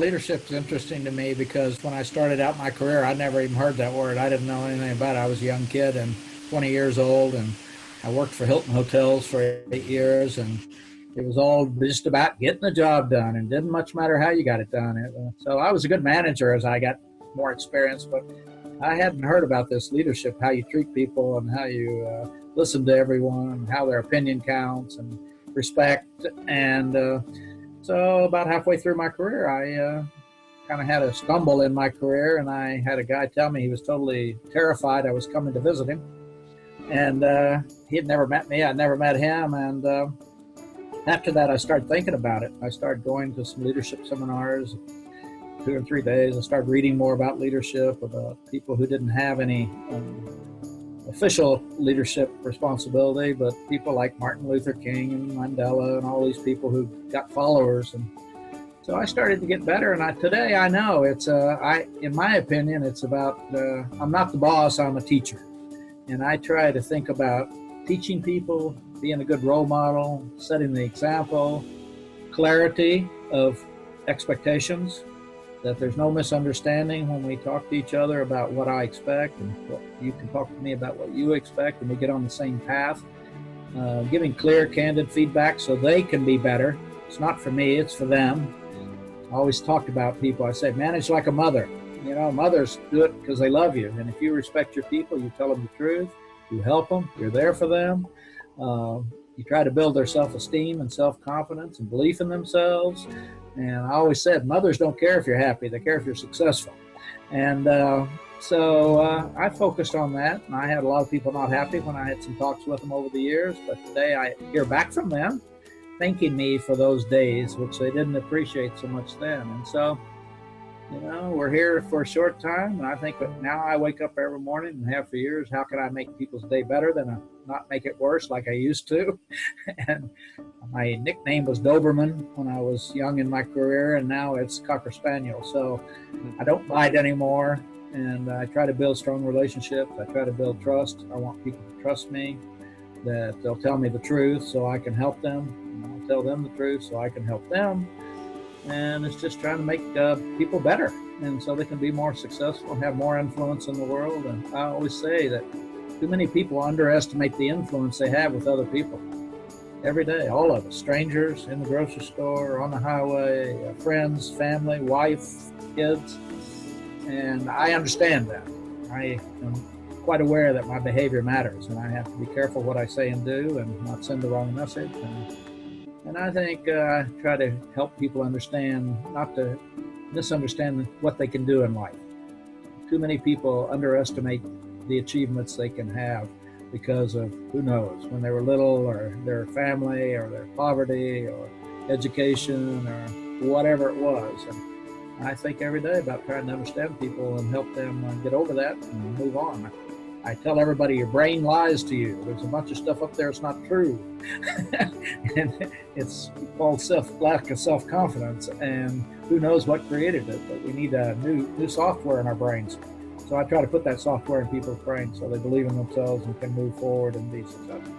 Leadership's interesting to me because when I started out my career, I never even heard that word. I didn't know anything about it. I was a young kid and 20 years old, and I worked for Hilton Hotels for 8 years, and it was all just about getting the job done, and didn't much matter how you got it done. So I was a good manager as I got more experience, but I hadn't heard about this leadership, how you treat people and how you listen to everyone and how their opinion counts and respect. And so about halfway through my career, I kind of had a stumble in my career, and I had a guy tell me he was totally terrified I was coming to visit him. And he had never met me. I'd never met him. And after that, I started thinking about it. I started going to some leadership seminars, 2 or 3 days. I started reading more about leadership, about people who didn't have any official leadership responsibility, but people like Martin Luther King and Mandela and all these people who got followers. And so I started to get better. And today I know it's, in my opinion, it's about, I'm not the boss, I'm a teacher. And I try to think about teaching people, being a good role model, setting the example, clarity of expectations, that there's no misunderstanding when we talk to each other about what I expect, and what you can talk to me about what you expect, and we get on the same path. Giving clear, candid feedback so they can be better. It's not for me, it's for them. I always talked about people. I say, manage like a mother. You know, mothers do it because they love you. And if you respect your people, you tell them the truth, you help them, you're there for them. You try to build their self-esteem and self-confidence and belief in themselves. And I always said, mothers don't care if you're happy, they care if you're successful. And so I focused on that. And I had a lot of people not happy when I had some talks with them over the years. But today I hear back from them, thanking me for those days, which they didn't appreciate so much then. And so, you know, we're here for a short time, and I think that now I wake up every morning and have for years, how can I make people's day better than not make it worse like I used to? And my nickname was Doberman when I was young in my career, and now it's Cocker Spaniel. So I don't bite anymore, and I try to build strong relationships. I try to build trust. I want people to trust me, that they'll tell me the truth so I can help them, and I'll tell them the truth so I can help them. And it's just trying to make people better, and so they can be more successful and have more influence in the world. And I always say that too many people underestimate the influence they have with other people. Every day, all of us, strangers in the grocery store, on the highway, friends, family, wife, kids. And I understand that. I am quite aware that my behavior matters, and I have to be careful what I say and do and not send the wrong message. And I think I try to help people understand, not to misunderstand what they can do in life. Too many people underestimate the achievements they can have because of, who knows, when they were little, or their family, or their poverty, or education, or whatever it was. And I think every day about trying to understand people and help them get over that and move on. I tell everybody, your brain lies to you. There's a bunch of stuff up there that's not true. And it's called lack of self-confidence, and who knows what created it, but we need a new software in our brains. So I try to put that software in people's brains so they believe in themselves and can move forward and be successful.